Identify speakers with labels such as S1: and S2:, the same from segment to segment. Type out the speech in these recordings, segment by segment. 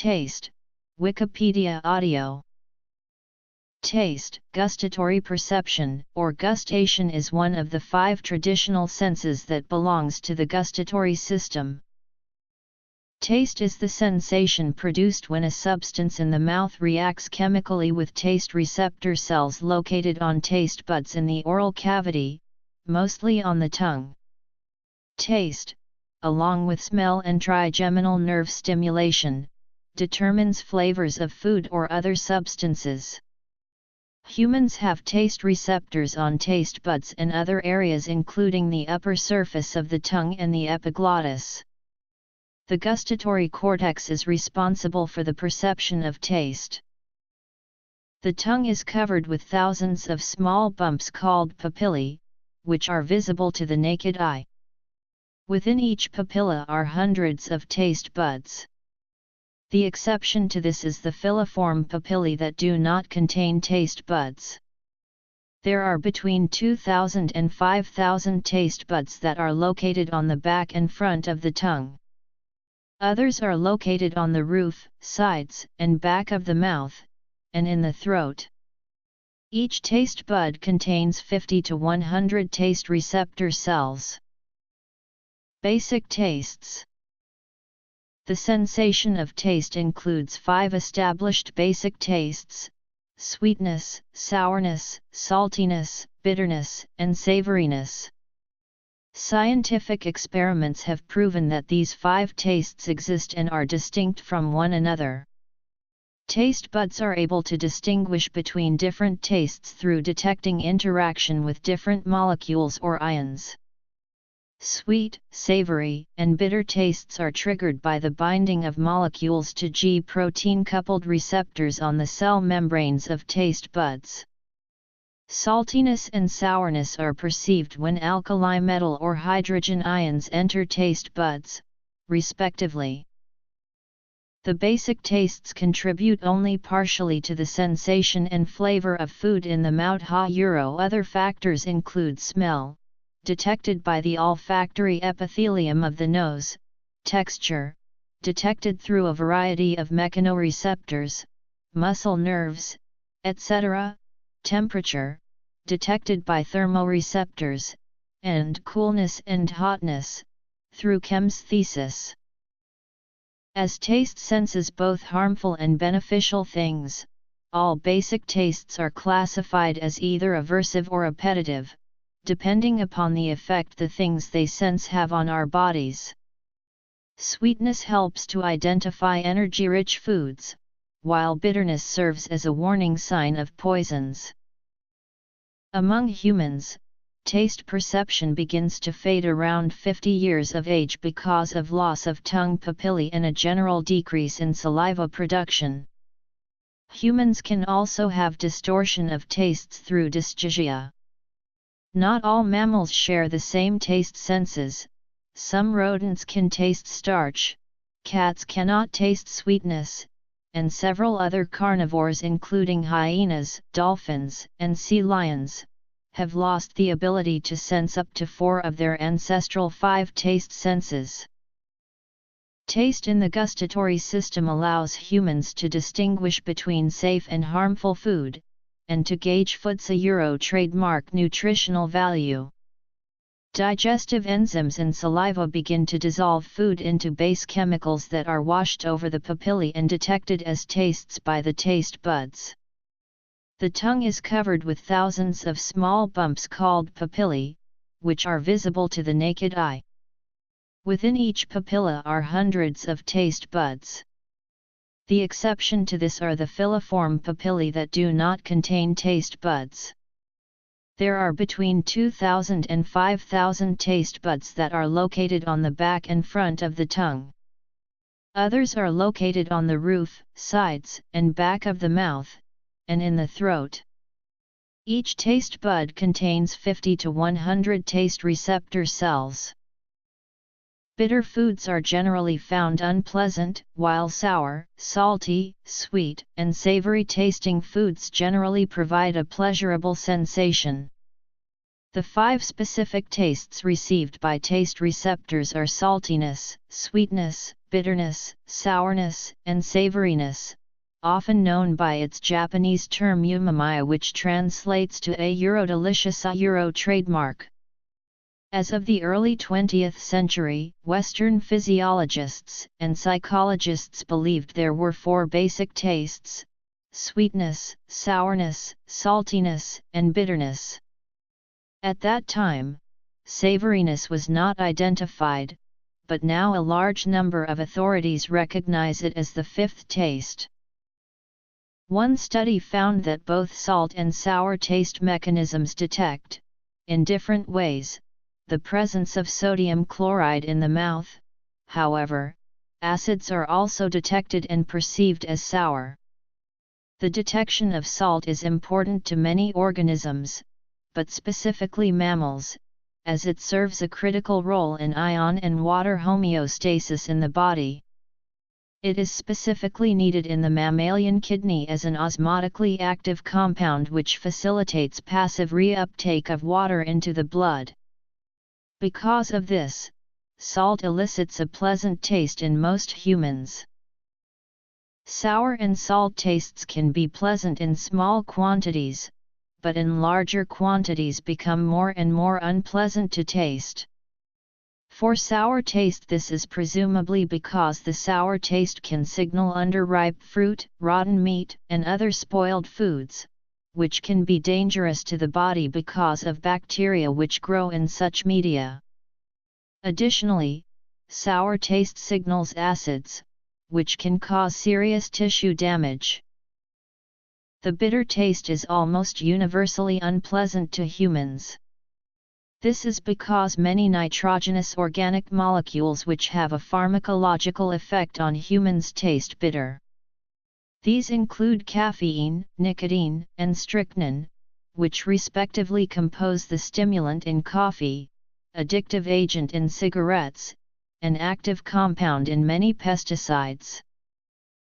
S1: Taste, Wikipedia audio. Taste, gustatory perception, or gustation is one of the 5 traditional senses that belongs to the gustatory system. Taste is the sensation produced when a substance in the mouth reacts chemically with taste receptor cells located on taste buds in the oral cavity, mostly on the tongue. Taste, along with smell and trigeminal nerve stimulation, determines flavors of food or other substances. Humans have taste receptors on taste buds and other areas including the upper surface of the tongue and the epiglottis. The gustatory cortex is responsible for the perception of taste. The tongue is covered with thousands of small bumps called papillae, which are visible to the naked eye. Within each papilla are hundreds of taste buds. The exception to this is the filiform papillae that do not contain taste buds. There are between 2,000 and 5,000 taste buds that are located on the back and front of the tongue. Others are located on the roof, sides, and back of the mouth, and in the throat. Each taste bud contains 50 to 100 taste receptor cells. Basic tastes. The sensation of taste includes 5 established basic tastes: sweetness, sourness, saltiness, bitterness, and savoriness. Scientific experiments have proven that these 5 tastes exist and are distinct from one another. Taste buds are able to distinguish between different tastes through detecting interaction with different molecules or ions. Sweet, savory, and bitter tastes are triggered by the binding of molecules to G protein-coupled receptors on the cell membranes of taste buds. Saltiness and sourness are perceived when alkali metal or hydrogen ions enter taste buds, respectively. The basic tastes contribute only partially to the sensation and flavor of food in the mouth. Other factors include smell, detected by the olfactory epithelium of the nose, texture, detected through a variety of mechanoreceptors, muscle nerves, etc., temperature, detected by thermoreceptors, and coolness and hotness, through chemesthesis. As taste senses both harmful and beneficial things, all basic tastes are classified as either aversive or appetitive, depending upon the effect the things they sense have on our bodies. Sweetness helps to identify energy-rich foods, while bitterness serves as a warning sign of poisons. Among humans, taste perception begins to fade around 50 years of age because of loss of tongue papillae and a general decrease in saliva production. Humans can also have distortion of tastes through dysgeusia. Not all mammals share the same taste senses. Some rodents can taste starch, cats cannot taste sweetness, and several other carnivores including hyenas, dolphins, and sea lions, have lost the ability to sense up to 4 of their ancestral 5 taste senses. Taste in the gustatory system allows humans to distinguish between safe and harmful food, and to gauge food's trademark nutritional value. Digestive enzymes in saliva begin to dissolve food into base chemicals that are washed over the papillae and detected as tastes by the taste buds. The tongue is covered with thousands of small bumps called papillae, which are visible to the naked eye. Within each papilla are hundreds of taste buds. The exception to this are the filiform papillae that do not contain taste buds. There are between 2,000 and 5,000 taste buds that are located on the back and front of the tongue. Others are located on the roof, sides, and back of the mouth, and in the throat. Each taste bud contains 50 to 100 taste receptor cells. Bitter foods are generally found unpleasant, while sour, salty, sweet, and savory tasting foods generally provide a pleasurable sensation. The 5 specific tastes received by taste receptors are saltiness, sweetness, bitterness, sourness, and savoriness, often known by its Japanese term umami, which translates to a Euro-delicious trademark. As of the early 20th century, Western physiologists and psychologists believed there were four basic tastes: sweetness, sourness, saltiness, and bitterness. At that time, savoriness was not identified, but now a large number of authorities recognize it as the fifth taste. One study found that both salt and sour taste mechanisms detect, in different ways, the presence of sodium chloride in the mouth. However, acids are also detected and perceived as sour. The detection of salt is important to many organisms, but specifically mammals, as it serves a critical role in ion and water homeostasis in the body. It is specifically needed in the mammalian kidney as an osmotically active compound which facilitates passive reuptake of water into the blood. Because of this, salt elicits a pleasant taste in most humans. Sour and salt tastes can be pleasant in small quantities, but in larger quantities become more and more unpleasant to taste. For sour taste, this is presumably because the sour taste can signal underripe fruit, rotten meat, and other spoiled foods, which can be dangerous to the body because of bacteria which grow in such media. Additionally, sour taste signals acids, which can cause serious tissue damage. The bitter taste is almost universally unpleasant to humans. This is because many nitrogenous organic molecules which have a pharmacological effect on humans taste bitter. These include caffeine, nicotine, and strychnine, which respectively compose the stimulant in coffee, addictive agent in cigarettes, and active compound in many pesticides.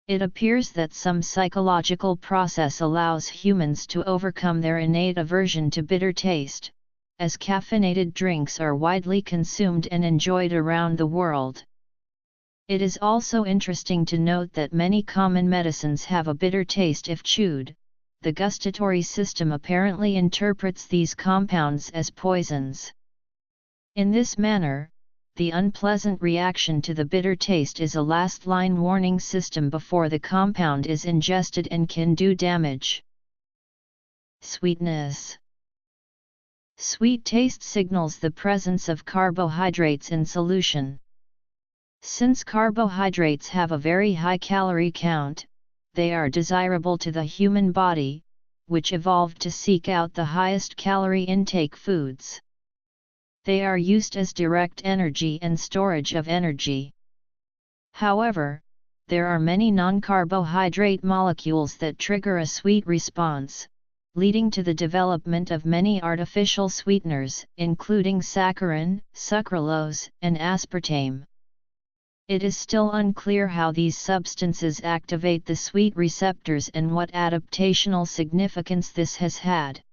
S1: It appears that some psychological process allows humans to overcome their innate aversion to bitter taste, as caffeinated drinks are widely consumed and enjoyed around the world. It is also interesting to note that many common medicines have a bitter taste if chewed. The gustatory system apparently interprets these compounds as poisons. In this manner, the unpleasant reaction to the bitter taste is a last-line warning system before the compound is ingested and can do damage. Sweetness. Sweet taste signals the presence of carbohydrates in solution. Since carbohydrates have a very high calorie count, they are desirable to the human body, which evolved to seek out the highest calorie intake foods. They are used as direct energy and storage of energy. However, there are many non-carbohydrate molecules that trigger a sweet response, leading to the development of many artificial sweeteners, including saccharin, sucralose, and aspartame. It is still unclear how these substances activate the sweet receptors and what adaptational significance this has had.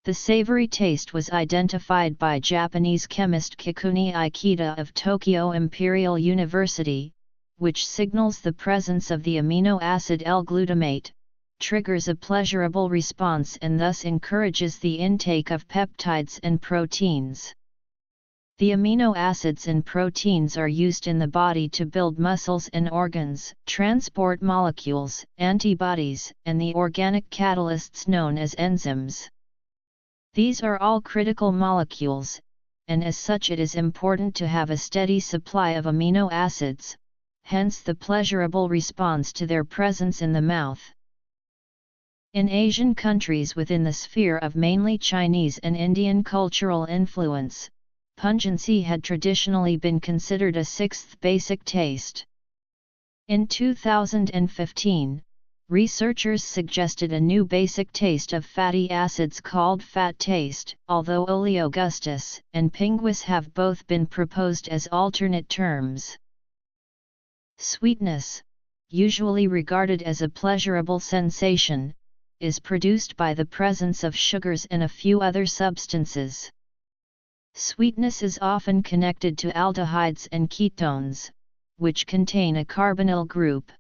S1: The savory taste was identified by Japanese chemist Kikuni Ikeda of Tokyo Imperial University, which signals the presence of the amino acid L-glutamate, triggers a pleasurable response and thus encourages the intake of peptides and proteins. The amino acids and proteins are used in the body to build muscles and organs, transport molecules, antibodies, and the organic catalysts known as enzymes. These are all critical molecules, and as such it is important to have a steady supply of amino acids, hence the pleasurable response to their presence in the mouth. In Asian countries within the sphere of mainly Chinese and Indian cultural influence, pungency had traditionally been considered a sixth basic taste. In 2015, researchers suggested a new basic taste of fatty acids called fat taste, although oleogustus and pinguis have both been proposed as alternate terms. Sweetness, usually regarded as a pleasurable sensation, is produced by the presence of sugars and a few other substances. Sweetness is often connected to aldehydes and ketones, which contain a carbonyl group.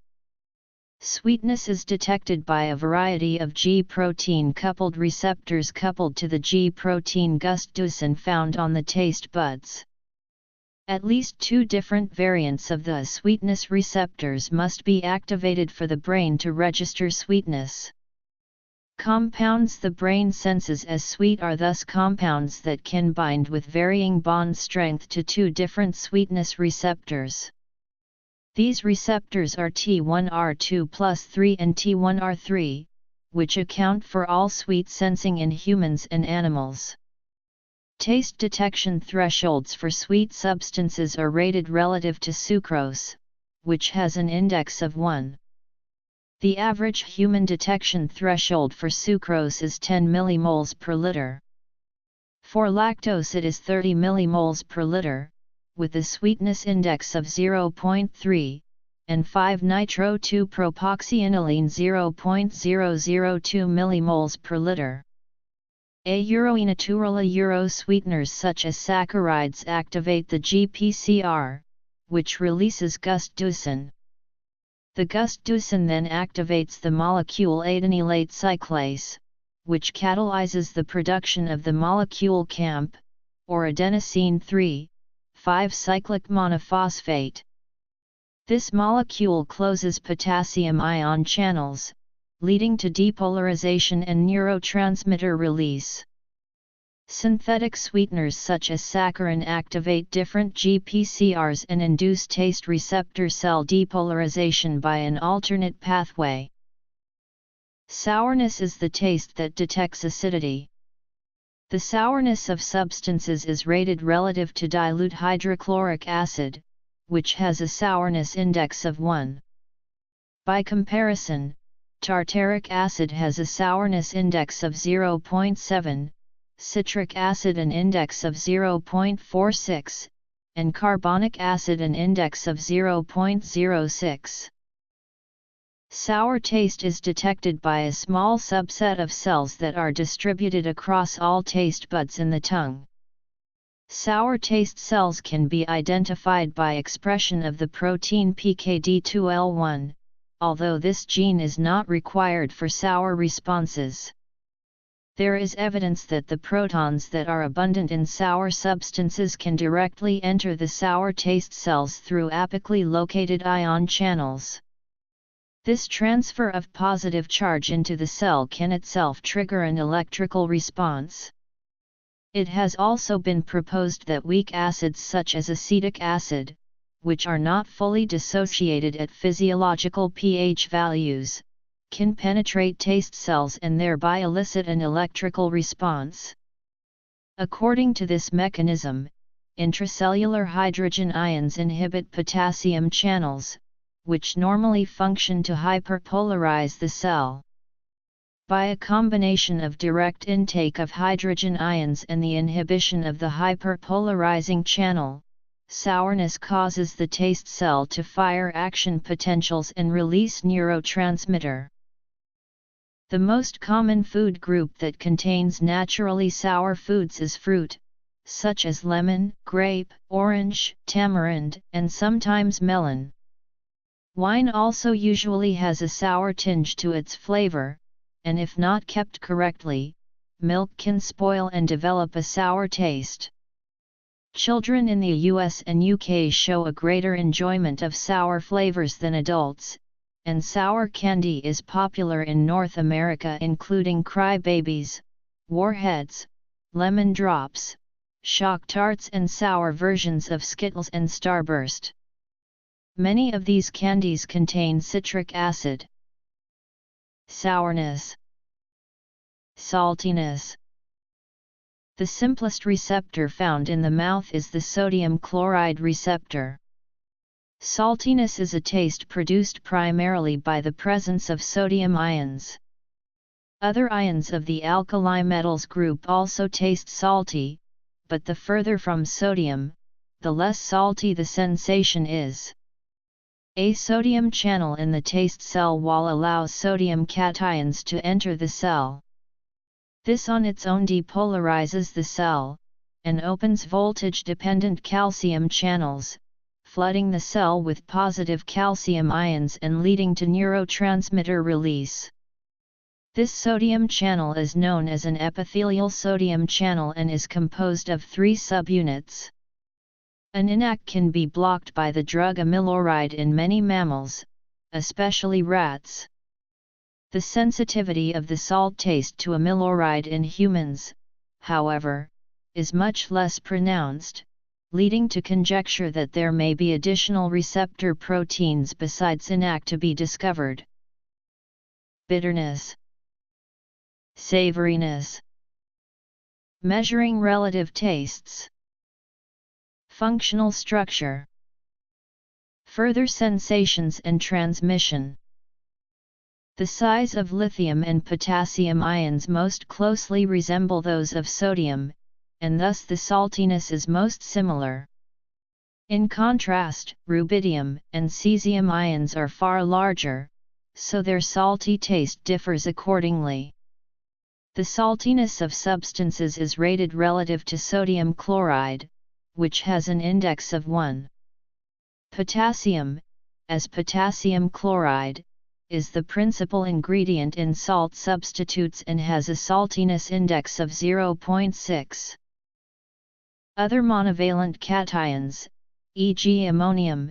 S1: Sweetness is detected by a variety of G-protein coupled receptors coupled to the G-protein gustdusen found on the taste buds. At least 2 different variants of the sweetness receptors must be activated for the brain to register sweetness. Compounds the brain senses as sweet are thus compounds that can bind with varying bond strength to 2 different sweetness receptors. These receptors are T1R2+3 and T1R3, which account for all sweet sensing in humans and animals. Taste detection thresholds for sweet substances are rated relative to sucrose, which has an index of 1. The average human detection threshold for sucrose is 10 millimoles per liter. For lactose it is 30 millimoles per liter, with a sweetness index of 0.3, and 5-nitro-2-propoxyaniline 0.002 millimoles per liter. Natural sweeteners such as saccharides activate the GPCR, which releases gustdusen. The gustdusen then activates the molecule adenylate cyclase, which catalyzes the production of the molecule CAMP, or adenosine 3,5-cyclic monophosphate. This molecule closes potassium ion channels, leading to depolarization and neurotransmitter release. Synthetic sweeteners such as saccharin activate different GPCRs and induce taste receptor cell depolarization by an alternate pathway. Sourness is the taste that detects acidity. The sourness of substances is rated relative to dilute hydrochloric acid, which has a sourness index of 1. By comparison, tartaric acid has a sourness index of 0.7, citric acid an index of 0.46, and carbonic acid an index of 0.06. Sour taste is detected by a small subset of cells that are distributed across all taste buds in the tongue. Sour taste cells can be identified by expression of the protein PKD2L1, although this gene is not required for sour responses. There is evidence that the protons that are abundant in sour substances can directly enter the sour taste cells through apically located ion channels. This transfer of positive charge into the cell can itself trigger an electrical response. It has also been proposed that weak acids such as acetic acid, which are not fully dissociated at physiological pH values, can penetrate taste cells and thereby elicit an electrical response. According to this mechanism, intracellular hydrogen ions inhibit potassium channels, which normally function to hyperpolarize the cell. By a combination of direct intake of hydrogen ions and the inhibition of the hyperpolarizing channel, sourness causes the taste cell to fire action potentials and release neurotransmitter. The most common food group that contains naturally sour foods is fruit, such as lemon, grape, orange, tamarind, and sometimes melon. Wine also usually has a sour tinge to its flavor, and if not kept correctly, milk can spoil and develop a sour taste. Children in the US and UK show a greater enjoyment of sour flavors than adults, and sour candy is popular in North America including Cry Babies, Warheads, Lemon Drops, Shock Tarts and sour versions of Skittles and Starburst. Many of these candies contain citric acid. Sourness. Saltiness. The simplest receptor found in the mouth is the sodium chloride receptor. Saltiness is a taste produced primarily by the presence of sodium ions. Other ions of the alkali metals group also taste salty, but the further from sodium, the less salty the sensation is. A sodium channel in the taste cell wall allows sodium cations to enter the cell. This on its own depolarizes the cell, and opens voltage-dependent calcium channels, flooding the cell with positive calcium ions and leading to neurotransmitter release. This sodium channel is known as an epithelial sodium channel and is composed of 3 subunits. An INAC can be blocked by the drug amiloride in many mammals, especially rats. The sensitivity of the salt taste to amiloride in humans, however, is much less pronounced, leading to conjecture that there may be additional receptor proteins besides INAC to be discovered. Bitterness. Savoriness. Measuring relative tastes. Functional structure. Further sensations and transmission. The size of lithium and potassium ions most closely resemble those of sodium, and thus the saltiness is most similar. In contrast, rubidium and cesium ions are far larger, so their salty taste differs accordingly. The saltiness of substances is rated relative to sodium chloride, which has an index of 1. Potassium, as potassium chloride, is the principal ingredient in salt substitutes and has a saltiness index of 0.6. Other monovalent cations, e.g. ammonium,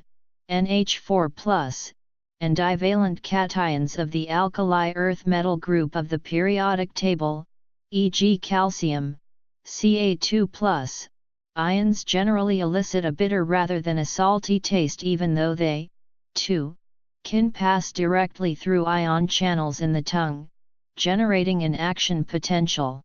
S1: NH4+, and divalent cations of the alkali earth metal group of the periodic table, e.g. calcium, Ca2+, ions generally elicit a bitter rather than a salty taste even though they, too, can pass directly through ion channels in the tongue, generating an action potential.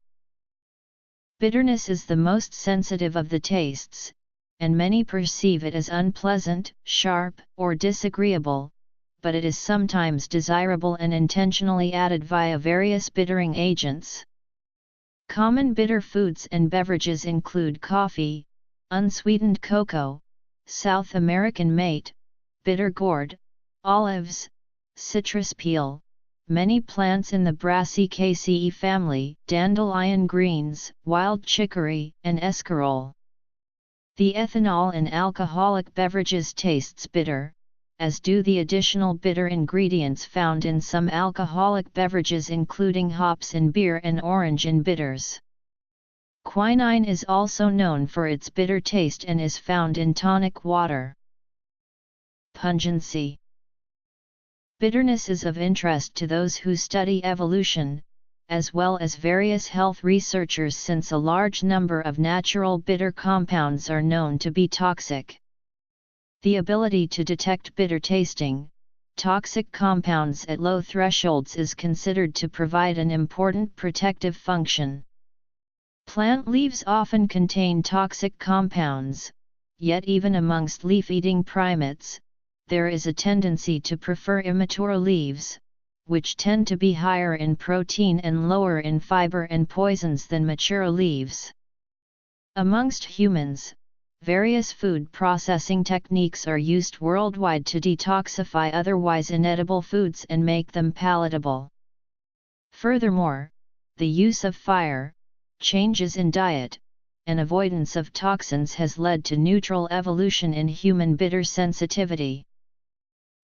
S1: Bitterness is the most sensitive of the tastes, and many perceive it as unpleasant, sharp, or disagreeable, but it is sometimes desirable and intentionally added via various bittering agents. Common bitter foods and beverages include coffee, unsweetened cocoa, South American mate, bitter gourd, olives, citrus peel, many plants in the Brassicaceae family, dandelion greens, wild chicory, and escarole. The ethanol in alcoholic beverages tastes bitter, as do the additional bitter ingredients found in some alcoholic beverages including hops in beer and orange in bitters. Quinine is also known for its bitter taste and is found in tonic water. Pungency. Bitterness is of interest to those who study evolution, as well as various health researchers since a large number of natural bitter compounds are known to be toxic. The ability to detect bitter-tasting, toxic compounds at low thresholds is considered to provide an important protective function. Plant leaves often contain toxic compounds, yet even amongst leaf-eating primates, there is a tendency to prefer immature leaves, which tend to be higher in protein and lower in fiber and poisons than mature leaves. Amongst humans, various food processing techniques are used worldwide to detoxify otherwise inedible foods and make them palatable. Furthermore, the use of fire, changes in diet, and avoidance of toxins has led to neutral evolution in human bitter sensitivity.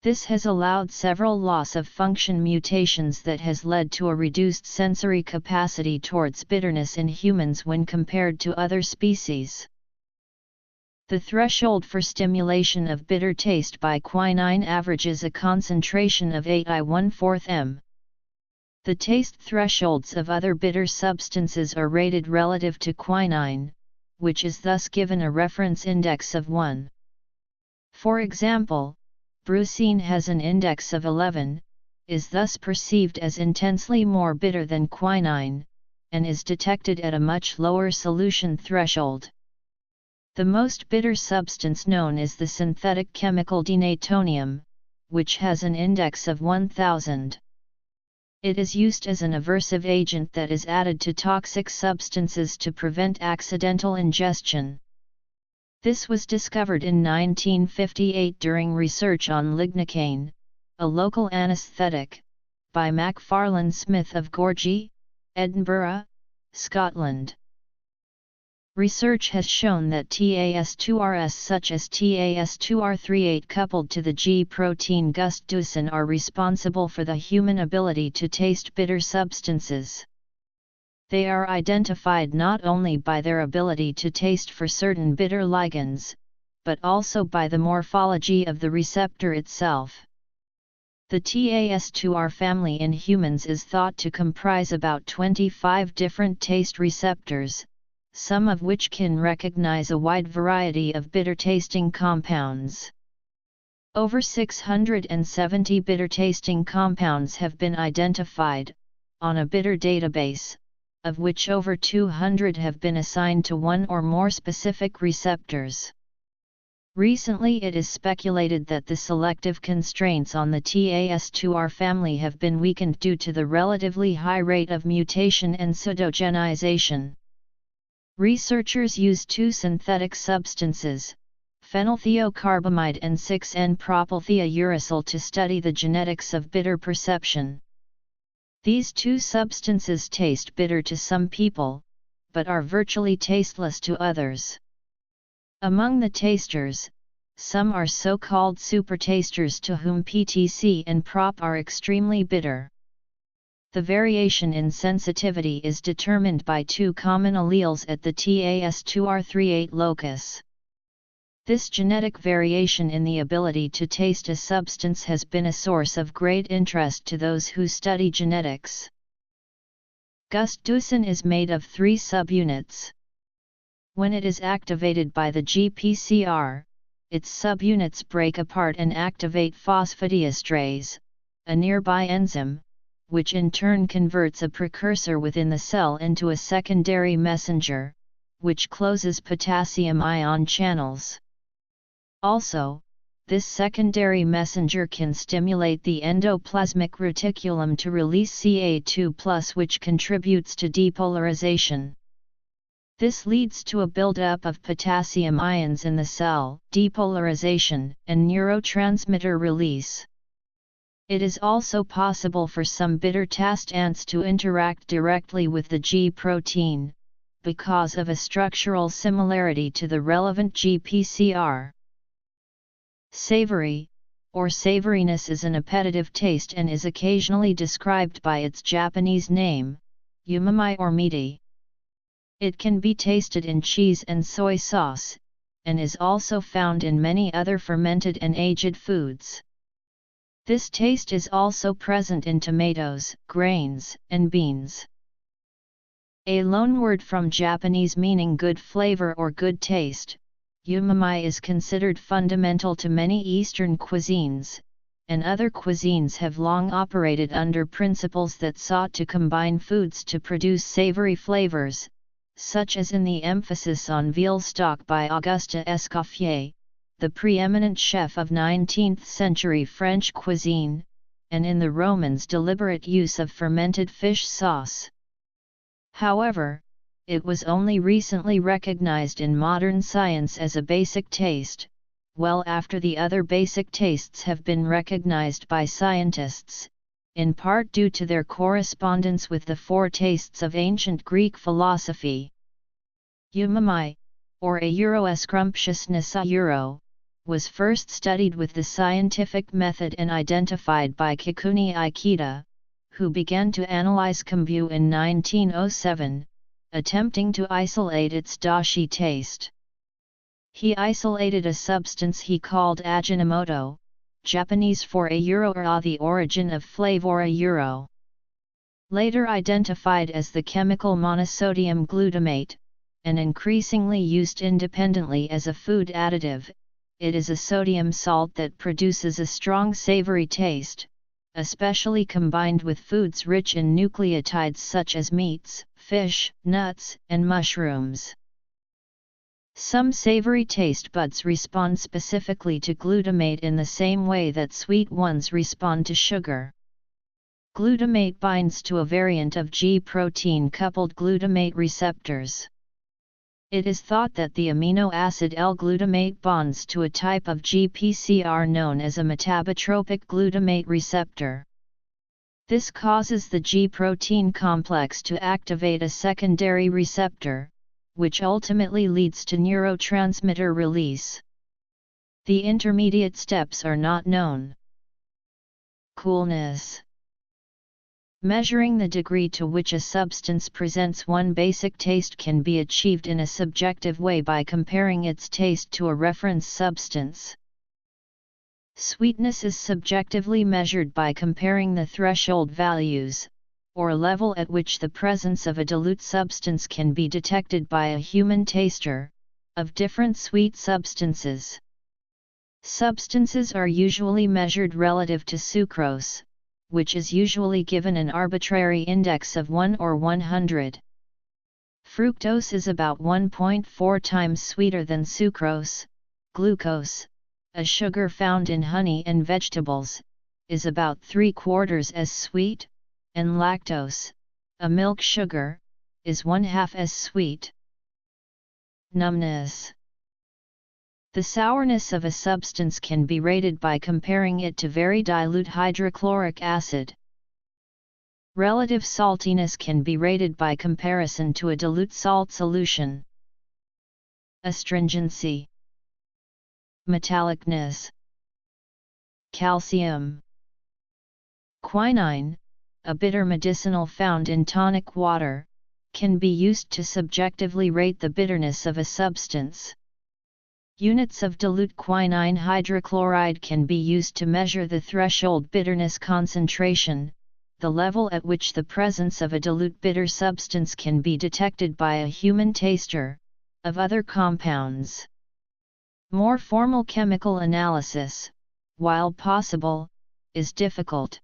S1: This has allowed several loss-of-function mutations that has led to a reduced sensory capacity towards bitterness in humans when compared to other species. The threshold for stimulation of bitter taste by quinine averages a concentration of 8I1/4 m. The taste thresholds of other bitter substances are rated relative to quinine, which is thus given a reference index of 1. For example, brucine has an index of 11, is thus perceived as intensely more bitter than quinine, and is detected at a much lower solution threshold. The most bitter substance known is the synthetic chemical denatonium, which has an index of 1000. It is used as an aversive agent that is added to toxic substances to prevent accidental ingestion. This was discovered in 1958 during research on lignocaine, a local anesthetic, by Macfarlane Smith of Gorgie, Edinburgh, Scotland. Research has shown that TAS2Rs such as TAS2R38 coupled to the G protein gustducin are responsible for the human ability to taste bitter substances. They are identified not only by their ability to taste for certain bitter ligands, but also by the morphology of the receptor itself. The TAS2R family in humans is thought to comprise about 25 different taste receptors, some of which can recognize a wide variety of bitter-tasting compounds. Over 670 bitter-tasting compounds have been identified, on a bitter database, of which over 200 have been assigned to one or more specific receptors. Recently it is speculated that the selective constraints on the TAS2R family have been weakened due to the relatively high rate of mutation and pseudogenization. Researchers used two synthetic substances, phenylthiocarbamide and 6N-propylthiouracil, to study the genetics of bitter perception. These two substances taste bitter to some people, but are virtually tasteless to others. Among the tasters, some are so-called supertasters to whom PTC and prop are extremely bitter. The variation in sensitivity is determined by two common alleles at the TAS2R38 locus. This genetic variation in the ability to taste a substance has been a source of great interest to those who study genetics. Gustducin is made of three subunits. When it is activated by the GPCR, its subunits break apart and activate phosphodiesterase, a nearby enzyme, which in turn converts a precursor within the cell into a secondary messenger, which closes potassium ion channels. Also, this secondary messenger can stimulate the endoplasmic reticulum to release Ca2+, which contributes to depolarization. This leads to a buildup of potassium ions in the cell, depolarization, and neurotransmitter release. It is also possible for some bitter taste ants to interact directly with the G protein, because of a structural similarity to the relevant GPCR. Savory, or savoriness, is an appetitive taste and is occasionally described by its Japanese name, umami or meaty. It can be tasted in cheese and soy sauce, and is also found in many other fermented and aged foods. This taste is also present in tomatoes, grains, and beans. A loanword from Japanese meaning good flavor or good taste, umami is considered fundamental to many Eastern cuisines, and other cuisines have long operated under principles that sought to combine foods to produce savory flavors, such as in the emphasis on veal stock by Auguste Escoffier, the preeminent chef of 19th-century French cuisine, and in the Romans' deliberate use of fermented fish sauce. However, it was only recently recognized in modern science as a basic taste, well after the other basic tastes have been recognized by scientists, in part due to their correspondence with the four tastes of ancient Greek philosophy. Umami, or aeuro-scrumptiousness was first studied with the scientific method and identified by Kikuni Ikeda, who began to analyze kombu in 1907, attempting to isolate its dashi taste. He isolated a substance he called Ajinomoto, Japanese for aeuro, the origin of flavor aeuro. Later identified as the chemical monosodium glutamate, and increasingly used independently as a food additive, it is a sodium salt that produces a strong savory taste, especially combined with foods rich in nucleotides such as meats, fish, nuts, and mushrooms. Some savory taste buds respond specifically to glutamate in the same way that sweet ones respond to sugar. Glutamate binds to a variant of G protein-coupled glutamate receptors. It is thought that the amino acid L-glutamate bonds to a type of GPCR known as a metabotropic glutamate receptor. This causes the G protein complex to activate a secondary receptor, which ultimately leads to neurotransmitter release. The intermediate steps are not known. Coolness. Measuring the degree to which a substance presents one basic taste can be achieved in a subjective way by comparing its taste to a reference substance. Sweetness is subjectively measured by comparing the threshold values, or level at which the presence of a dilute substance can be detected by a human taster, of different sweet substances. Substances are usually measured relative to sucrose, which is usually given an arbitrary index of 1 or 100. Fructose is about 1.4 times sweeter than sucrose. Glucose, a sugar found in honey and vegetables, is about 3/4 as sweet, and lactose, a milk sugar, is 1/2 as sweet. Numbness. The sourness of a substance can be rated by comparing it to very dilute hydrochloric acid. Relative saltiness can be rated by comparison to a dilute salt solution. Astringency. Metallicness. Calcium. Quinine, a bitter medicinal found in tonic water, can be used to subjectively rate the bitterness of a substance. Units of dilute quinine hydrochloride can be used to measure the threshold bitterness concentration, the level at which the presence of a dilute bitter substance can be detected by a human taster, of other compounds. More formal chemical analysis, while possible, is difficult.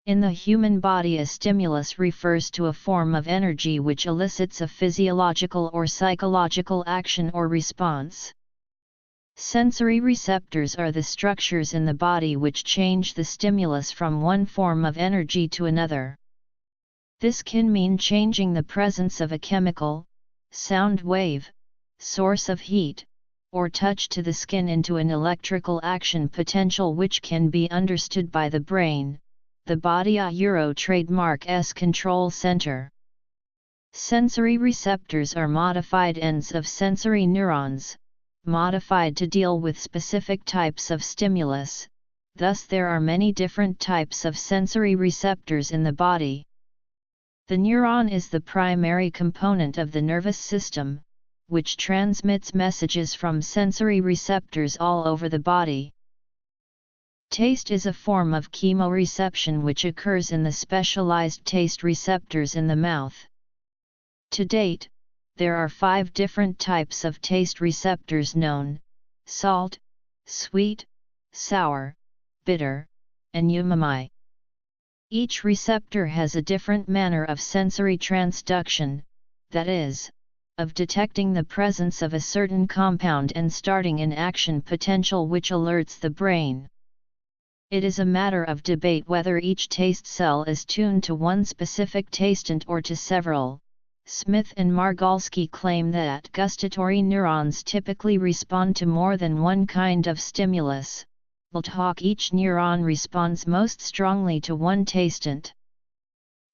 S1: In the human body, a stimulus refers to a form of energy which elicits a physiological or psychological action or response. Sensory receptors are the structures in the body which change the stimulus from one form of energy to another. This can mean changing the presence of a chemical, sound wave, source of heat, or touch to the skin into an electrical action potential which can be understood by the brain, the body Euro trademark S control center. Sensory receptors are modified ends of sensory neurons, modified to deal with specific types of stimulus, thus there are many different types of sensory receptors in the body. The neuron is the primary component of the nervous system, which transmits messages from sensory receptors all over the body. Taste is a form of chemoreception which occurs in the specialized taste receptors in the mouth. To date, there are 5 different types of taste receptors known: salt, sweet, sour, bitter, and umami. Each receptor has a different manner of sensory transduction, that is, of detecting the presence of a certain compound and starting an action potential which alerts the brain. It is a matter of debate whether each taste cell is tuned to one specific tastant or to several. Smith and Margalski claim that gustatory neurons typically respond to more than one kind of stimulus, but each neuron responds most strongly to one tastant.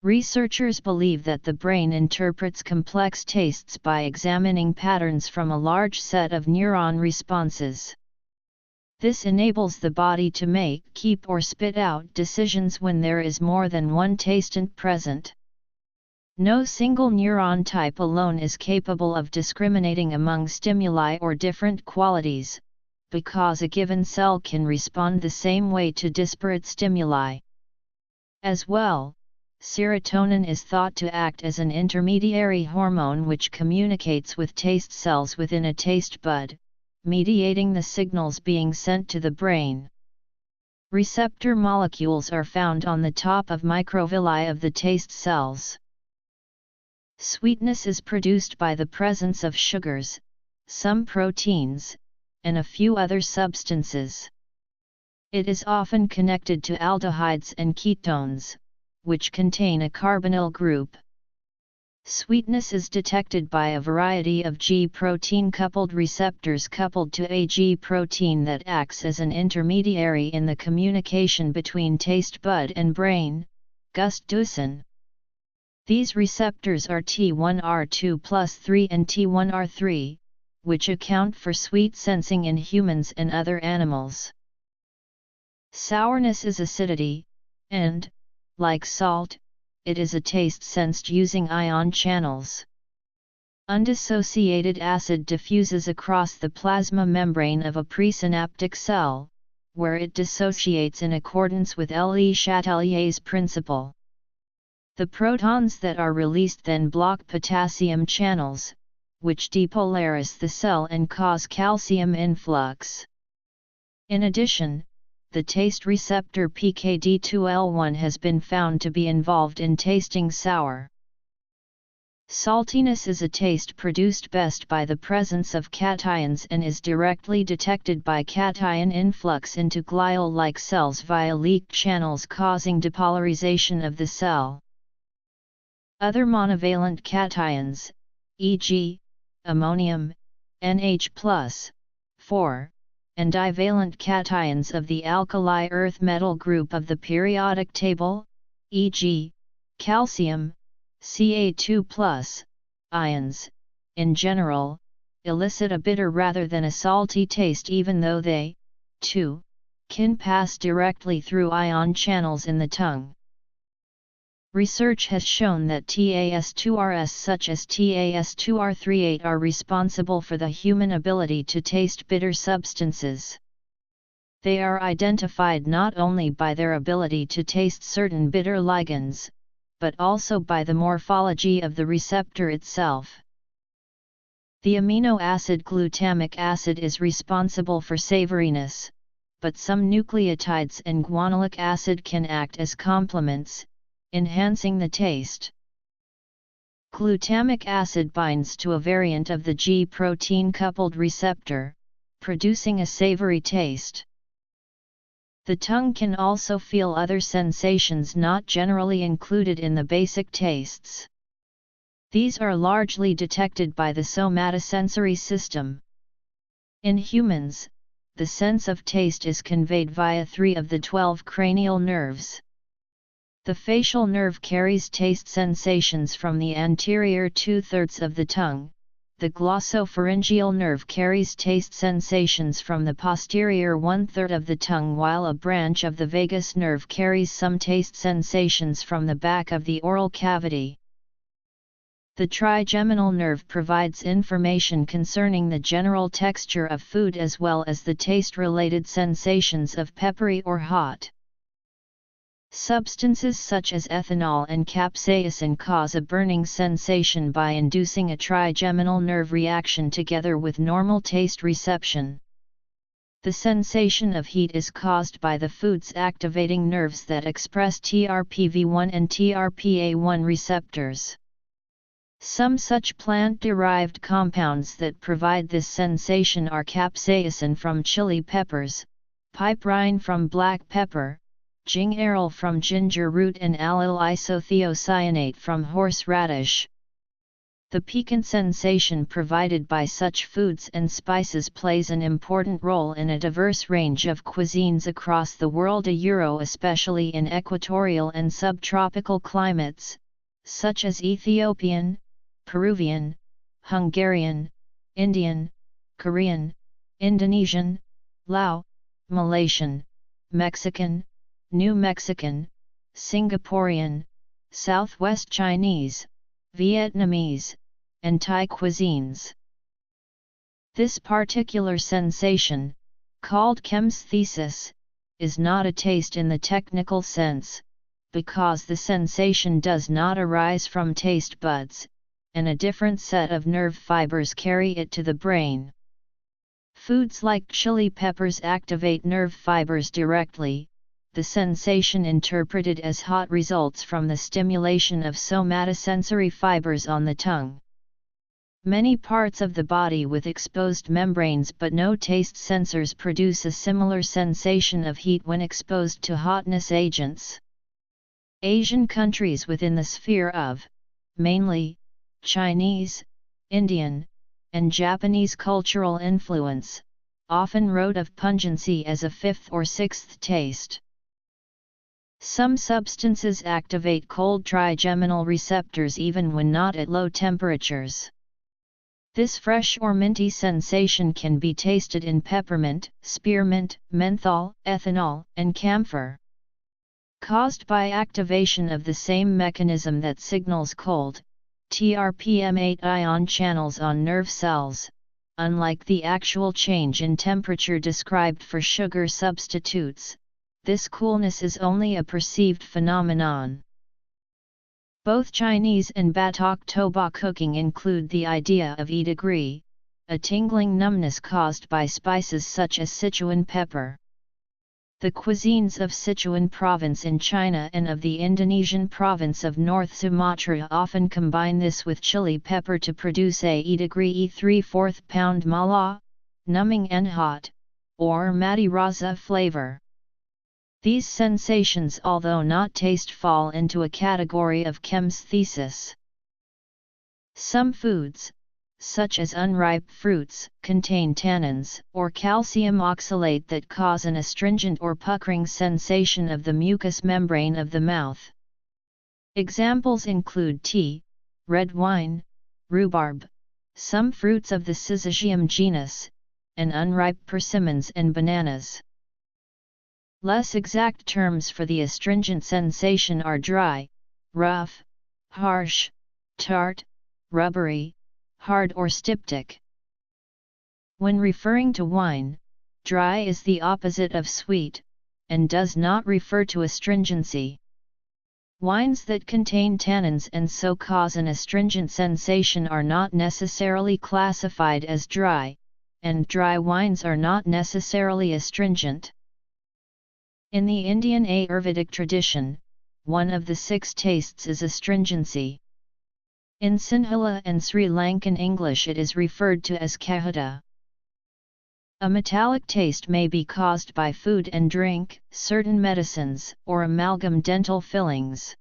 S1: Researchers believe that the brain interprets complex tastes by examining patterns from a large set of neuron responses. This enables the body to make, keep or spit out decisions when there is more than one tastant present. No single neuron type alone is capable of discriminating among stimuli or different qualities, because a given cell can respond the same way to disparate stimuli. As well, serotonin is thought to act as an intermediary hormone which communicates with taste cells within a taste bud, mediating the signals being sent to the brain. Receptor molecules are found on the top of microvilli of the taste cells. Sweetness is produced by the presence of sugars, some proteins, and a few other substances. It is often connected to aldehydes and ketones, which contain a carbonyl group. Sweetness is detected by a variety of G protein-coupled receptors coupled to a G protein that acts as an intermediary in the communication between taste bud and brain, gustdrüsen. These receptors are T1R2 plus 3 and T1R3, which account for sweet sensing in humans and other animals. Sourness is acidity, and, like salt, it is a taste sensed using ion channels. Undissociated acid diffuses across the plasma membrane of a presynaptic cell, where it dissociates in accordance with Le Chatelier's principle. The protons that are released then block potassium channels, which depolarize the cell and cause calcium influx. In addition, the taste receptor PKD2L1 has been found to be involved in tasting sour. Saltiness is a taste produced best by the presence of cations and is directly detected by cation influx into glial-like cells via leaked channels causing depolarization of the cell. Other monovalent cations, e.g., ammonium, NH+, 4, and divalent cations of the alkali earth metal group of the periodic table, e.g., calcium, Ca2+, ions, in general, elicit a bitter rather than a salty taste even though they, too, can pass directly through ion channels in the tongue. Research has shown that TAS2Rs such as TAS2R38 are responsible for the human ability to taste bitter substances. They are identified not only by their ability to taste certain bitter ligands, but also by the morphology of the receptor itself. The amino acid glutamic acid is responsible for savoriness, but some nucleotides and guanylate acid can act as complements, enhancing the taste. Glutamic acid binds to a variant of the G protein-coupled receptor, producing a savory taste. The tongue can also feel other sensations not generally included in the basic tastes. These are largely detected by the somatosensory system. In humans, the sense of taste is conveyed via 3 of the 12 cranial nerves. The facial nerve carries taste sensations from the anterior 2/3 of the tongue. The glossopharyngeal nerve carries taste sensations from the posterior 1/3 of the tongue, while a branch of the vagus nerve carries some taste sensations from the back of the oral cavity. The trigeminal nerve provides information concerning the general texture of food as well as the taste-related sensations of peppery or hot. Substances such as ethanol and capsaicin cause a burning sensation by inducing a trigeminal nerve reaction together with normal taste reception. The sensation of heat is caused by the food's activating nerves that express TRPV1 and TRPA1 receptors. Some such plant-derived compounds that provide this sensation are capsaicin from chili peppers, piperine from black pepper, gingerol from ginger root and allyl isothiocyanate from horseradish. The piquant sensation provided by such foods and spices plays an important role in a diverse range of cuisines across the world, especially in equatorial and subtropical climates, such as Ethiopian, Peruvian, Hungarian, Indian, Korean, Indonesian, Lao, Malaysian, Mexican, New Mexican, Singaporean, Southwest Chinese, Vietnamese, and Thai cuisines. This particular sensation, called chemesthesis, is not a taste in the technical sense, because the sensation does not arise from taste buds, and a different set of nerve fibers carry it to the brain. Foods like chili peppers activate nerve fibers directly. The sensation interpreted as hot results from the stimulation of somatosensory fibers on the tongue. Many parts of the body with exposed membranes but no taste sensors produce a similar sensation of heat when exposed to hotness agents. Asian countries within the sphere of, mainly, Chinese, Indian, and Japanese cultural influence, often wrote of pungency as a fifth or sixth taste. Some substances activate cold trigeminal receptors even when not at low temperatures. This fresh or minty sensation can be tasted in peppermint, spearmint, menthol, ethanol, and camphor. Caused by activation of the same mechanism that signals cold, TRPM8 ion channels on nerve cells, unlike the actual change in temperature described for sugar substitutes, this coolness is only a perceived phenomenon. Both Chinese and Batok Toba cooking include the idea of E degree, a tingling numbness caused by spices such as Sichuan pepper. The cuisines of Sichuan province in China and of the Indonesian province of North Sumatra often combine this with chili pepper to produce a E degree E 3/4 pound mala, numbing and hot, or mati rasa flavor. These sensations, although not taste, fall into a category of chemesthesis. Some foods, such as unripe fruits, contain tannins or calcium oxalate that cause an astringent or puckering sensation of the mucous membrane of the mouth. Examples include tea, red wine, rhubarb, some fruits of the Syzygium genus, and unripe persimmons and bananas. Less exact terms for the astringent sensation are dry, rough, harsh, tart, rubbery, hard or styptic. When referring to wine, dry is the opposite of sweet, and does not refer to astringency. Wines that contain tannins and so cause an astringent sensation are not necessarily classified as dry, and dry wines are not necessarily astringent. In the Indian Ayurvedic tradition, one of the 6 tastes is astringency. In Sinhala and Sri Lankan English it is referred to as kahuta. A metallic taste may be caused by food and drink, certain medicines, or amalgam dental fillings.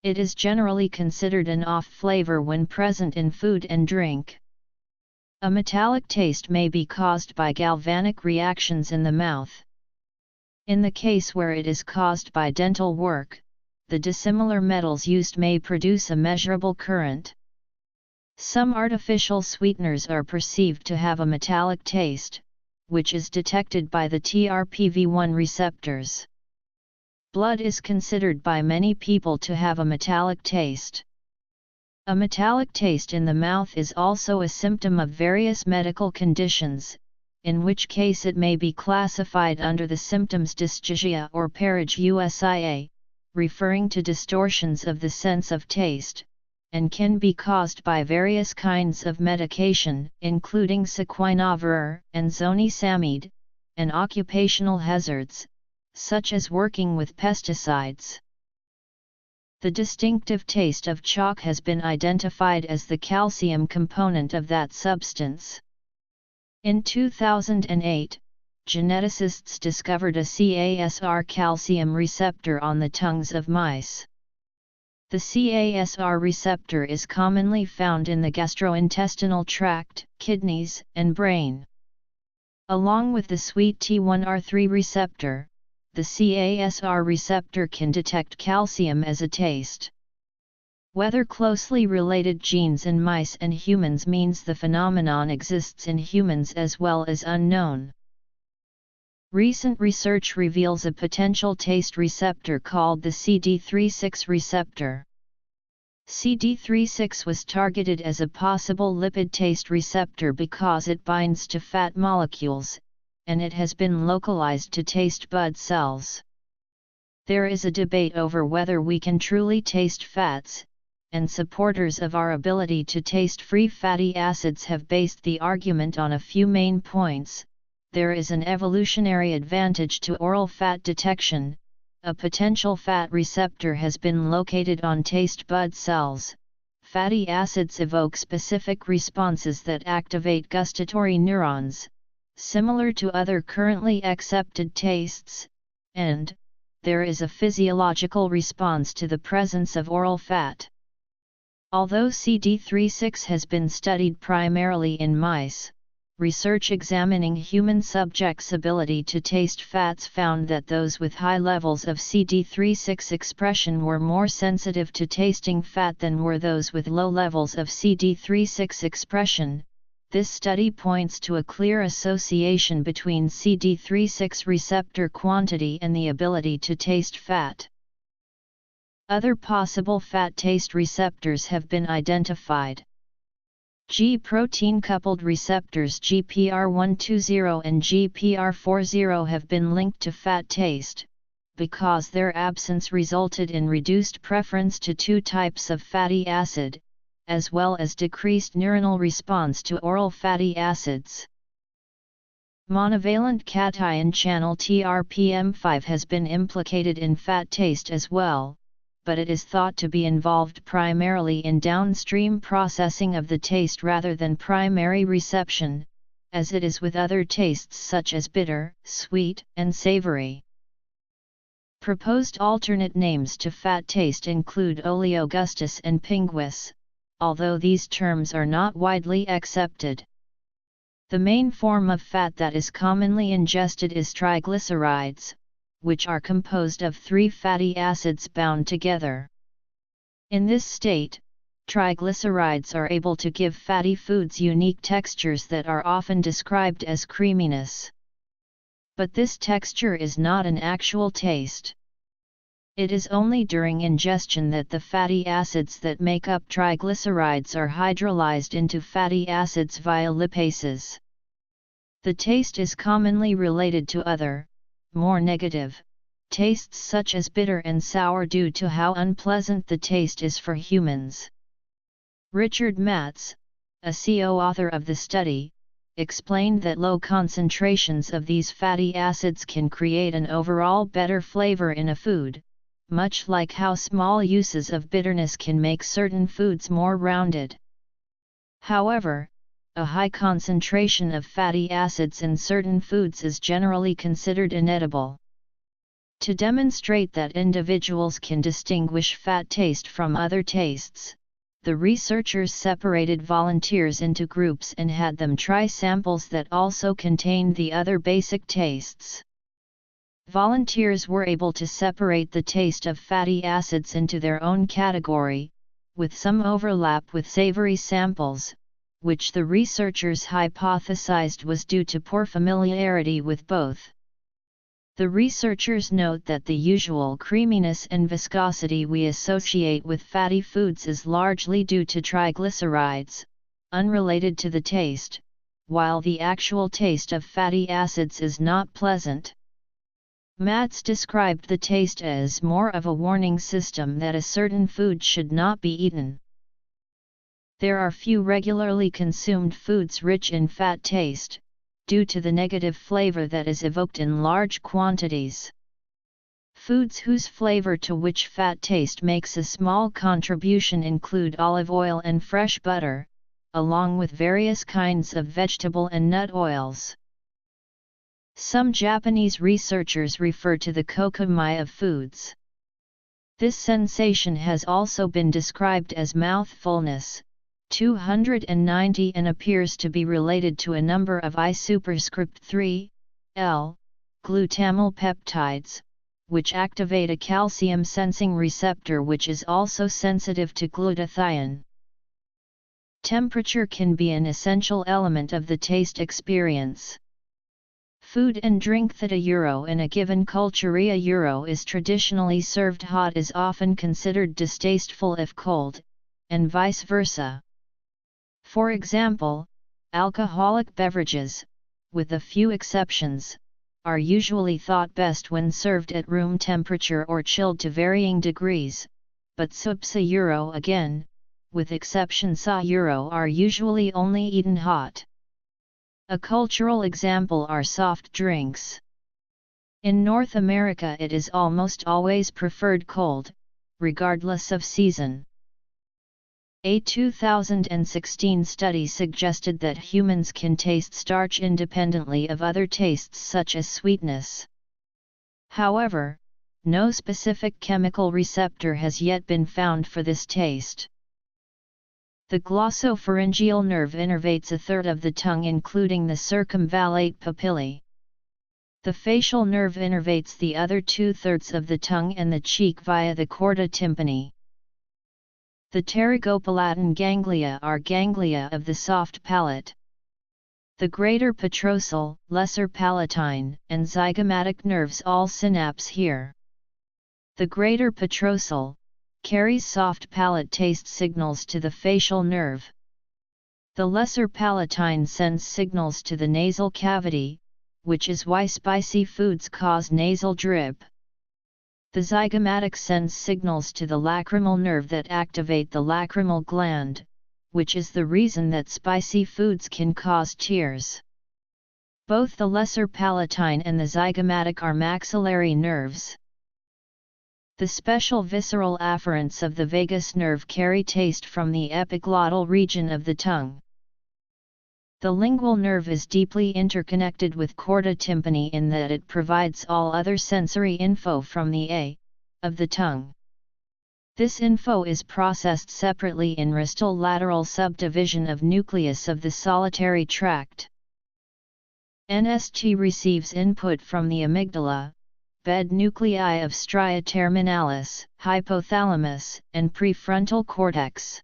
S1: It is generally considered an off flavor when present in food and drink. A metallic taste may be caused by galvanic reactions in the mouth. In the case where it is caused by dental work, the dissimilar metals used may produce a measurable current. Some artificial sweeteners are perceived to have a metallic taste, which is detected by the TRPV1 receptors. Blood is considered by many people to have a metallic taste. A metallic taste in the mouth is also a symptom of various medical conditions, in which case it may be classified under the symptoms dysgeusia or parageusia, referring to distortions of the sense of taste, and can be caused by various kinds of medication, including saquinavir and zonisamide, and occupational hazards, such as working with pesticides. The distinctive taste of chalk has been identified as the calcium component of that substance. In 2008, geneticists discovered a CASR calcium receptor on the tongues of mice. The CASR receptor is commonly found in the gastrointestinal tract, kidneys, and brain. Along with the sweet T1R3 receptor, the CASR receptor can detect calcium as a taste. Whether closely related genes in mice and humans means the phenomenon exists in humans as well is unknown. Recent research reveals a potential taste receptor called the CD36 receptor. CD36 was targeted as a possible lipid taste receptor because it binds to fat molecules, and it has been localized to taste bud cells. There is a debate over whether we can truly taste fats, and supporters of our ability to taste free fatty acids have based the argument on a few main points. There is an evolutionary advantage to oral fat detection. A potential fat receptor has been located on taste bud cells. Fatty acids evoke specific responses that activate gustatory neurons, similar to other currently accepted tastes, and there is a physiological response to the presence of oral fat. Although CD36 has been studied primarily in mice, research examining human subjects' ability to taste fats found that those with high levels of CD36 expression were more sensitive to tasting fat than were those with low levels of CD36 expression. This study points to a clear association between CD36 receptor quantity and the ability to taste fat. Other possible fat taste receptors have been identified. G-protein-coupled receptors GPR120 and GPR40 have been linked to fat taste, because their absence resulted in reduced preference to two types of fatty acid, as well as decreased neuronal response to oral fatty acids. Monovalent cation channel TRPM5 has been implicated in fat taste as well, but it is thought to be involved primarily in downstream processing of the taste rather than primary reception, as it is with other tastes such as bitter, sweet, and savory. Proposed alternate names to fat taste include oleogustus and pinguis, although these terms are not widely accepted. The main form of fat that is commonly ingested is triglycerides, which are composed of three fatty acids bound together. In this state, triglycerides are able to give fatty foods unique textures that are often described as creaminess. But this texture is not an actual taste. It is only during ingestion that the fatty acids that make up triglycerides are hydrolyzed into fatty acids via lipases. The taste is commonly related to other, more negative, tastes such as bitter and sour due to how unpleasant the taste is for humans. Richard Matz, a co-author of the study, explained that low concentrations of these fatty acids can create an overall better flavor in a food, much like how small uses of bitterness can make certain foods more rounded. However, a high concentration of fatty acids in certain foods is generally considered inedible. To demonstrate that individuals can distinguish fat taste from other tastes, the researchers separated volunteers into groups and had them try samples that also contained the other basic tastes. Volunteers were able to separate the taste of fatty acids into their own category, with some overlap with savory samples, which the researchers hypothesized was due to poor familiarity with both. The researchers note that the usual creaminess and viscosity we associate with fatty foods is largely due to triglycerides, unrelated to the taste, while the actual taste of fatty acids is not pleasant. Matz described the taste as more of a warning system that a certain food should not be eaten. There are few regularly consumed foods rich in fat taste, due to the negative flavor that is evoked in large quantities. Foods whose flavor to which fat taste makes a small contribution include olive oil and fresh butter, along with various kinds of vegetable and nut oils. Some Japanese researchers refer to the kokomai of foods. This sensation has also been described as mouth fullness, 290, and appears to be related to a number of I superscript 3, L, glutamyl peptides, which activate a calcium sensing receptor which is also sensitive to glutathione. Temperature can be an essential element of the taste experience. Food and drink that a in a given culture is traditionally served hot is often considered distasteful if cold, and vice versa. For example, alcoholic beverages, with a few exceptions, are usually thought best when served at room temperature or chilled to varying degrees, but soups again, with exceptions are usually only eaten hot. A cultural example are soft drinks. In North America it is almost always preferred cold, regardless of season. A 2016 study suggested that humans can taste starch independently of other tastes such as sweetness. However, no specific chemical receptor has yet been found for this taste. The glossopharyngeal nerve innervates a third of the tongue, including the circumvallate papillae. The facial nerve innervates the other 2/3 of the tongue and the cheek via the chorda tympani. The pterygopalatine ganglia are ganglia of the soft palate. The greater petrosal, lesser palatine, and zygomatic nerves all synapse here. The greater petrosal carries soft palate taste signals to the facial nerve. The lesser palatine sends signals to the nasal cavity, which is why spicy foods cause nasal drip. The zygomatic sends signals to the lacrimal nerve that activate the lacrimal gland, which is the reason that spicy foods can cause tears. Both the lesser palatine and the zygomatic are maxillary nerves. The special visceral afferents of the vagus nerve carry taste from the epiglottal region of the tongue. The lingual nerve is deeply interconnected with chorda tympani in that it provides all other sensory info from the A of the tongue. This info is processed separately in rostral lateral subdivision of nucleus of the solitary tract. NST receives input from the amygdala, bed nuclei of stria terminalis, hypothalamus, and prefrontal cortex.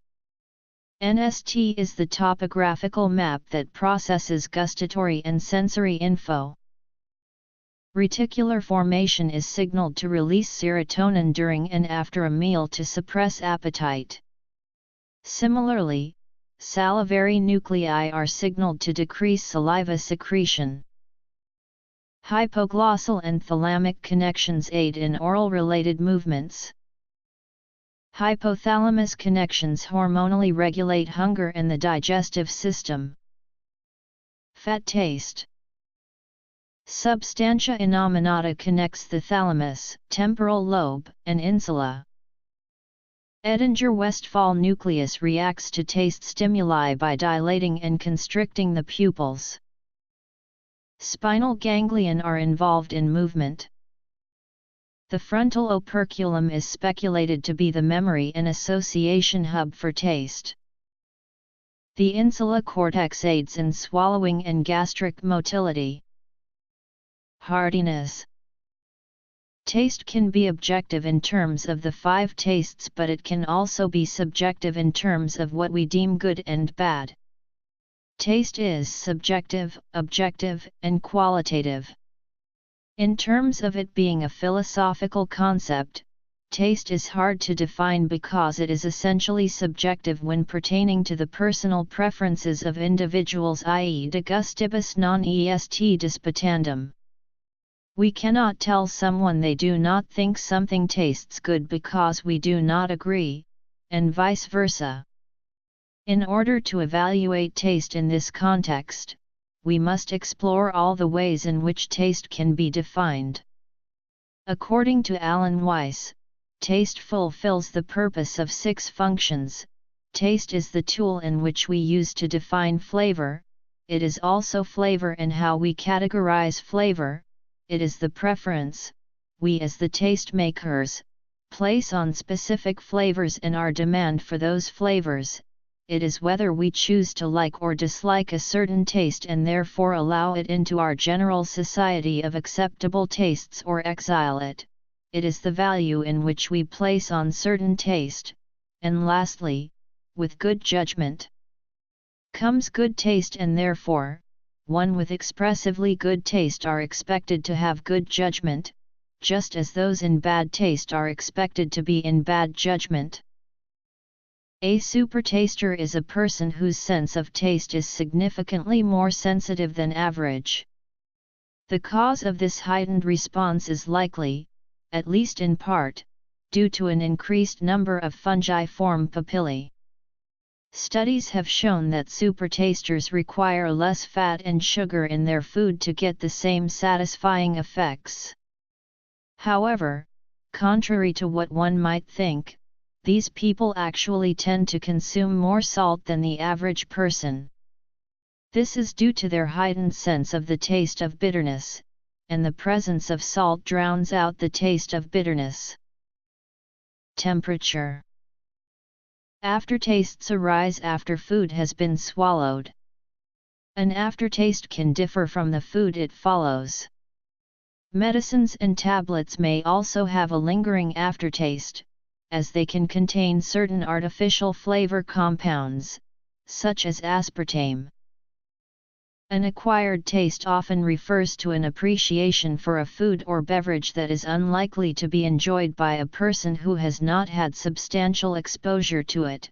S1: NST is the topographical map that processes gustatory and sensory info. Reticular formation is signaled to release serotonin during and after a meal to suppress appetite. Similarly, salivary nuclei are signaled to decrease saliva secretion. Hypoglossal and thalamic connections aid in oral-related movements. Hypothalamus connections hormonally regulate hunger and the digestive system. Fat taste. Substantia innominata connects the thalamus, temporal lobe, and insula. Edinger-Westphal nucleus reacts to taste stimuli by dilating and constricting the pupils. Spinal ganglion are involved in movement. The frontal operculum is speculated to be the memory and association hub for taste. The insula cortex aids in swallowing and gastric motility. Hardiness. Taste can be objective in terms of the 5 tastes, but it can also be subjective in terms of what we deem good and bad. Taste is subjective, objective, and qualitative. In terms of it being a philosophical concept, taste is hard to define because it is essentially subjective when pertaining to the personal preferences of individuals, i.e. de gustibus non est disputandum. We cannot tell someone they do not think something tastes good because we do not agree, and vice versa. In order to evaluate taste in this context, we must explore all the ways in which taste can be defined. According to Alan Weiss, taste fulfills the purpose of 6 functions. Taste is the tool in which we use to define flavor, it is also flavor and how we categorize flavor, it is the preference, we as the taste makers, place on specific flavors and our demand for those flavors. It is whether we choose to like or dislike a certain taste and therefore allow it into our general society of acceptable tastes or exile it. It is the value in which we place on certain taste, and lastly, with good judgment comes good taste, and therefore, one with expressively good taste are expected to have good judgment, just as those in bad taste are expected to be in bad judgment. A supertaster is a person whose sense of taste is significantly more sensitive than average. The cause of this heightened response is likely, at least in part, due to an increased number of fungi-form papillae. Studies have shown that supertasters require less fat and sugar in their food to get the same satisfying effects. However, contrary to what one might think, these people actually tend to consume more salt than the average person. This is due to their heightened sense of the taste of bitterness, and the presence of salt drowns out the taste of bitterness. Temperature. Aftertastes arise after food has been swallowed. An aftertaste can differ from the food it follows. Medicines and tablets may also have a lingering aftertaste, as they can contain certain artificial flavor compounds, such as aspartame. An acquired taste often refers to an appreciation for a food or beverage that is unlikely to be enjoyed by a person who has not had substantial exposure to it,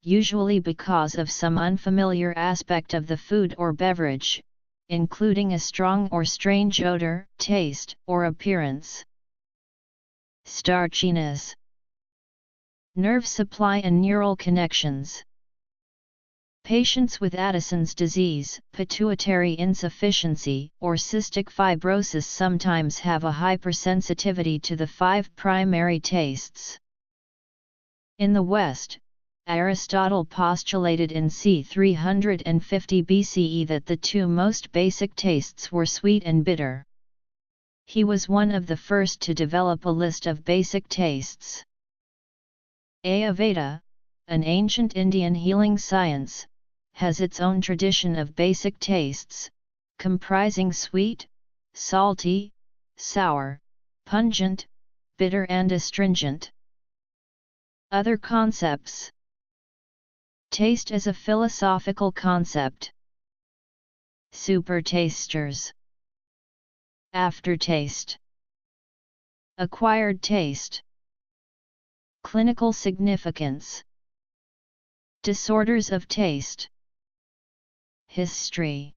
S1: usually because of some unfamiliar aspect of the food or beverage, including a strong or strange odor, taste, or appearance. Starchiness. Nerve supply and neural connections. Patients with Addison's disease, pituitary insufficiency, or cystic fibrosis sometimes have a hypersensitivity to the 5 primary tastes. In the West, Aristotle postulated in c. 350 BCE that the 2 most basic tastes were sweet and bitter. He was one of the first to develop a list of basic tastes. Ayurveda, an ancient Indian healing science, has its own tradition of basic tastes, comprising sweet, salty, sour, pungent, bitter and astringent. Other concepts. Taste as a philosophical concept. Supertasters. Aftertaste. Acquired taste. Clinical significance. Disorders of taste. History.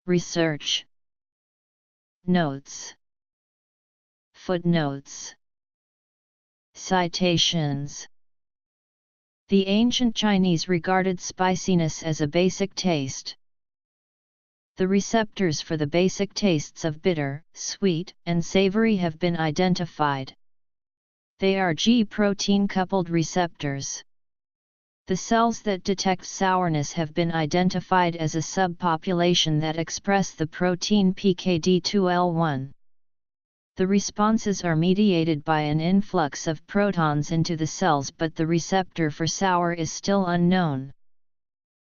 S1: Research. Notes. Footnotes. Citations. The ancient Chinese regarded spiciness as a basic taste. The receptors for the basic tastes of bitter, sweet, and savory have been identified. They are G-protein-coupled receptors. The cells that detect sourness have been identified as a subpopulation that express the protein PKD2L1. The responses are mediated by an influx of protons into the cells, but the receptor for sour is still unknown.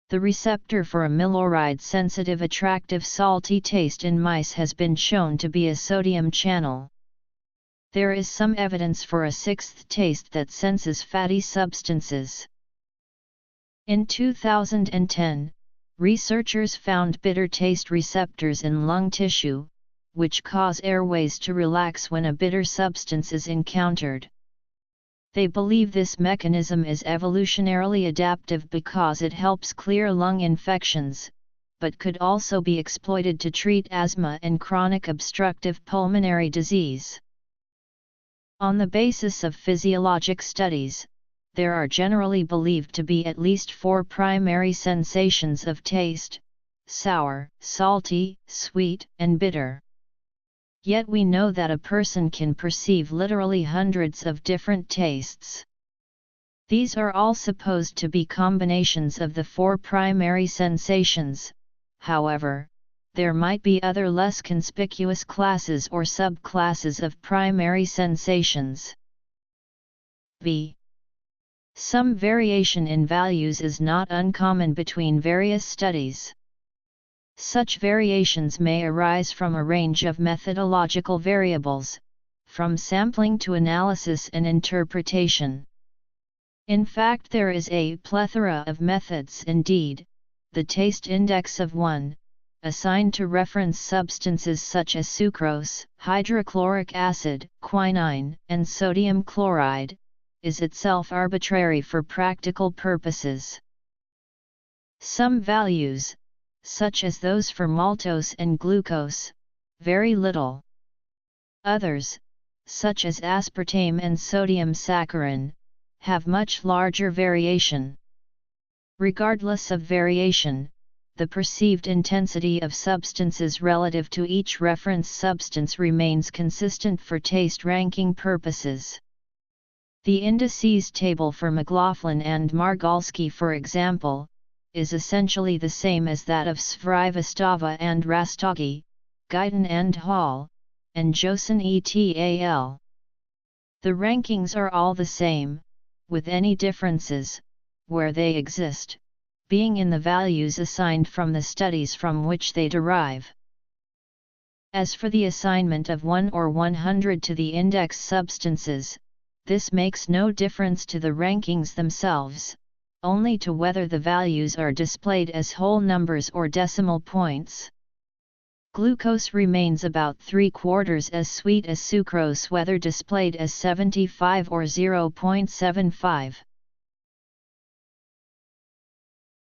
S1: The receptor for amiloride-sensitive attractive salty taste in mice has been shown to be a sodium channel. There is some evidence for a 6th taste that senses fatty substances. In 2010, researchers found bitter taste receptors in lung tissue, which cause airways to relax when a bitter substance is encountered. They believe this mechanism is evolutionarily adaptive because it helps clear lung infections, but could also be exploited to treat asthma and chronic obstructive pulmonary disease. On the basis of physiologic studies, there are generally believed to be at least 4 primary sensations of taste: sour, salty, sweet, and bitter. Yet we know that a person can perceive literally hundreds of different tastes. These are all supposed to be combinations of the 4 primary sensations. However, there might be other less conspicuous classes or subclasses of primary sensations. B. Some variation in values is not uncommon between various studies. Such variations may arise from a range of methodological variables, from sampling to analysis and interpretation. In fact, there is a plethora of methods. Indeed, the taste index of 1, assigned to reference substances such as sucrose, hydrochloric acid, quinine, and sodium chloride, is itself arbitrary for practical purposes. Some values, such as those for maltose and glucose, vary little. Others, such as aspartame and sodium saccharin, have much larger variation. Regardless of variation, the perceived intensity of substances relative to each reference substance remains consistent for taste ranking purposes. The indices table for McLaughlin and Margalski, for example, is essentially the same as that of Svrivastava and Rastogi, Guyton and Hall, and Josen et al. The rankings are all the same, with any differences, where they exist, being in the values assigned from the studies from which they derive. As for the assignment of 1 or 100 to the index substances, this makes no difference to the rankings themselves, only to whether the values are displayed as whole numbers or decimal points. Glucose remains about 3/4 as sweet as sucrose whether displayed as 75 or 0.75.